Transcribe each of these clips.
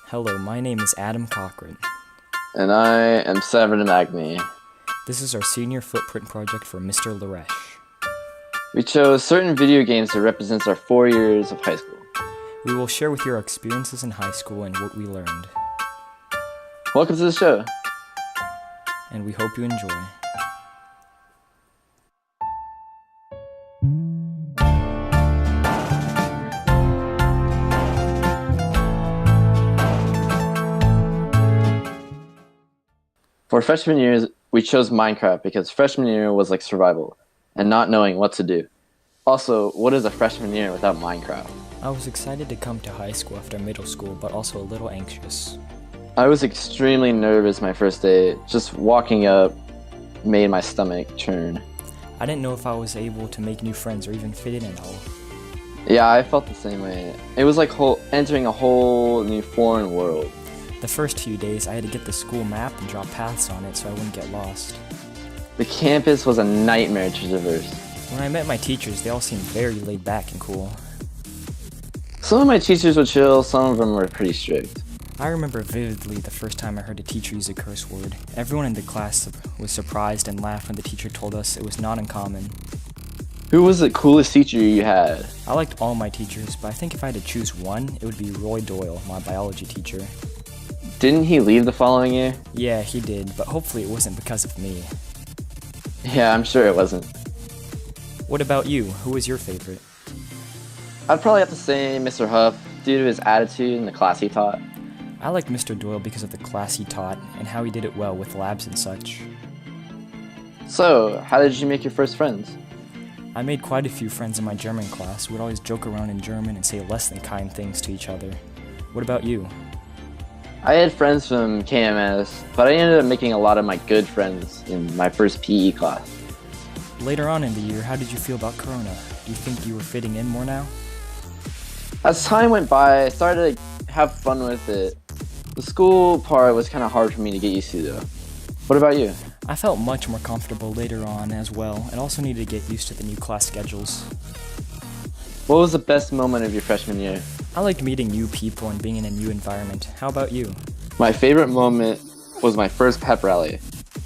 Hello, my name is Adam Cochran. And I am Severon Magni. This is our senior footprint project for Mr. Laresh. We chose certain video games that represents our 4 years of high school. We will share with you our experiences in high school and what we learned. Welcome to the show. And we hope you enjoy. For freshman years, we chose Minecraft because freshman year was like survival and not knowing what to do. Also, what is a freshman year without Minecraft? I was excited to come to high school after middle school, but also a little anxious. I was extremely nervous my first day. Just walking up made my stomach churn. I didn't know if I was able to make new friends or even fit in at all. Yeah, I felt the same way. It was like entering a whole new foreign world. The first few days, I had to get the school map and draw paths on it so I wouldn't get lost. The campus was a nightmare to traverse. When I met my teachers, they all seemed very laid back and cool. Some of my teachers were chill, some of them were pretty strict. I remember vividly the first time I heard a teacher use a curse word. Everyone in the class was surprised and laughed when the teacher told us it was not uncommon. Who was the coolest teacher you had? I liked all my teachers, but I think if I had to choose one, it would be Roy Doyle, my biology teacher. Didn't he leave the following year? Yeah, he did, but hopefully it wasn't because of me. Yeah, I'm sure it wasn't. What about you? Who was your favorite? I'd probably have to say Mr. Huff, due to his attitude and the class he taught. I liked Mr. Doyle because of the class he taught and how he did it well with labs and such. So, how did you make your first friends? I made quite a few friends in my German class who would always joke around in German and say less than kind things to each other. What about you? I had friends from KMS, but I ended up making a lot of my good friends in my first PE class. Later on in the year, how did you feel about Corona? Do you think you were fitting in more now? As time went by, I started to have fun with it. The school part was kind of hard for me to get used to though. What about you? I felt much more comfortable later on as well, and also needed to get used to the new class schedules. What was the best moment of your freshman year? I liked meeting new people and being in a new environment. How about you? My favorite moment was my first pep rally.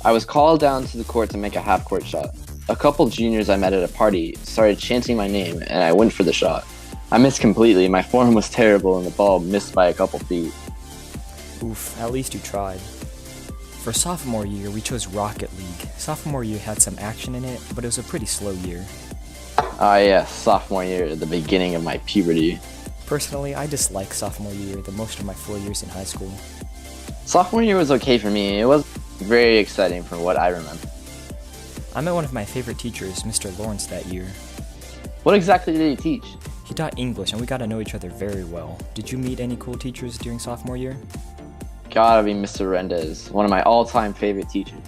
I was called down to the court to make a half-court shot. A couple juniors I met at a party started chanting my name, and I went for the shot. I missed completely, my form was terrible, and the ball missed by a couple feet. Oof, at least you tried. For sophomore year, we chose Rocket League. Sophomore year had some action in it, but it was a pretty slow year. Ah yes, sophomore year, the beginning of my puberty. Personally, I dislike sophomore year the most of my 4 years in high school. Sophomore year was okay for me. It was very exciting from what I remember. I met one of my favorite teachers, Mr. Lawrence, that year. What exactly did he teach? He taught English and we got to know each other very well. Did you meet any cool teachers during sophomore year? Gotta be Mr. Rendez, one of my all-time favorite teachers.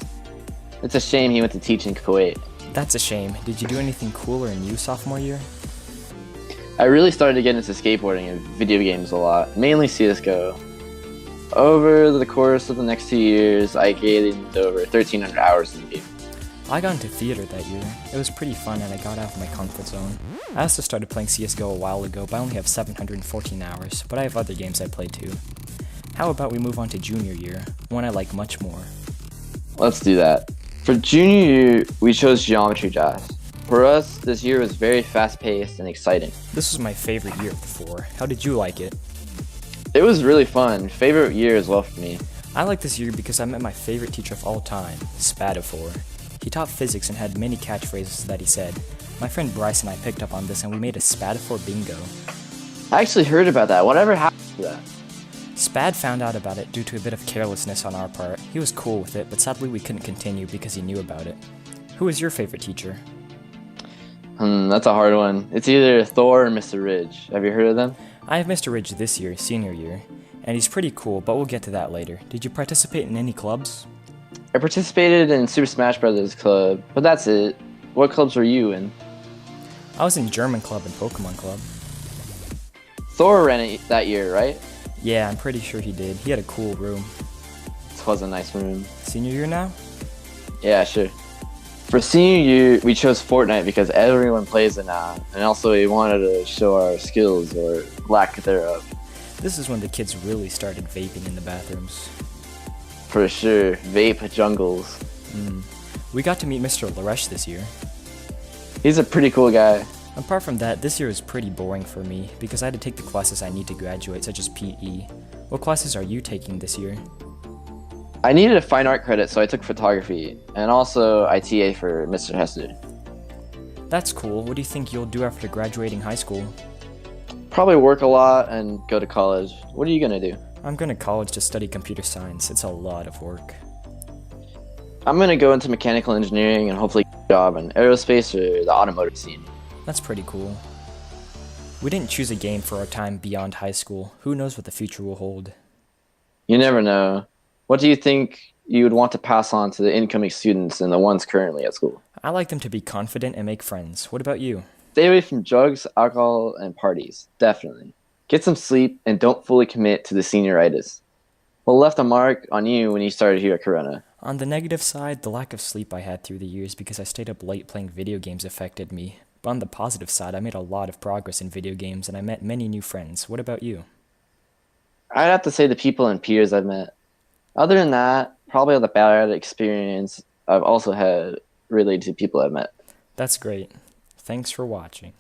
It's a shame he went to teach in Kuwait. That's a shame. Did you do anything cool or new sophomore year? I really started to get into skateboarding and video games a lot, mainly CSGO. Over the course of the next 2 years, I gained over 1,300 hours in the game. I got into theater that year. It was pretty fun and I got out of my comfort zone. I also started playing CSGO a while ago, but I only have 714 hours, but I have other games I play too. How about we move on to junior year, one I like much more. Let's do that. For junior year, we chose geometry class. For us, this year was very fast-paced and exciting. This was my favorite year of the 4. How did you like it? It was really fun. Favorite year as well for me. I like this year because I met my favorite teacher of all time, Spadafor. He taught physics and had many catchphrases that he said. My friend Bryce and I picked up on this and we made a Spadafor bingo. I actually heard about that. Whatever happened to that? Spad found out about it due to a bit of carelessness on our part. He was cool with it, but sadly we couldn't continue because he knew about it. Who was your favorite teacher? That's a hard one. It's either Thor or Mr. Ridge. Have you heard of them? I have Mr. Ridge this year, senior year, and he's pretty cool, but we'll get to that later. Did you participate in any clubs? I participated in Super Smash Bros. Club, but that's it. What clubs were you in? I was in German club and Pokemon club. Thor ran it that year, right? Yeah, I'm pretty sure he did. He had a cool room. This was a nice room. Senior year now? Yeah, sure. For senior year, we chose Fortnite because everyone plays it now, and also we wanted to show our skills or lack thereof. This is when the kids really started vaping in the bathrooms. For sure, vape jungles. We got to meet Mr. Laresh this year. He's a pretty cool guy. Apart from that, this year is pretty boring for me because I had to take the classes I need to graduate, such as PE. What classes are you taking this year? I needed a fine art credit, so I took photography, and also ITA for Mr. Hester. That's cool. What do you think you'll do after graduating high school? Probably work a lot and go to college. What are you gonna do? I'm going to college to study computer science. It's a lot of work. I'm gonna go into mechanical engineering and hopefully get a job in aerospace or the automotive scene. That's pretty cool. We didn't choose a game for our time beyond high school. Who knows what the future will hold? You never know. What do you think you would want to pass on to the incoming students and the ones currently at school? I like them to be confident and make friends. What about you? Stay away from drugs, alcohol, and parties. Definitely. Get some sleep and don't fully commit to the senioritis. What left a mark on you when you started here at Corona? On the negative side, the lack of sleep I had through the years because I stayed up late playing video games affected me. But on the positive side, I made a lot of progress in video games and I met many new friends. What about you? I'd have to say the people and peers I've met. Other than that, probably the bad experience I've also had related to people I've met. That's great. Thanks for watching.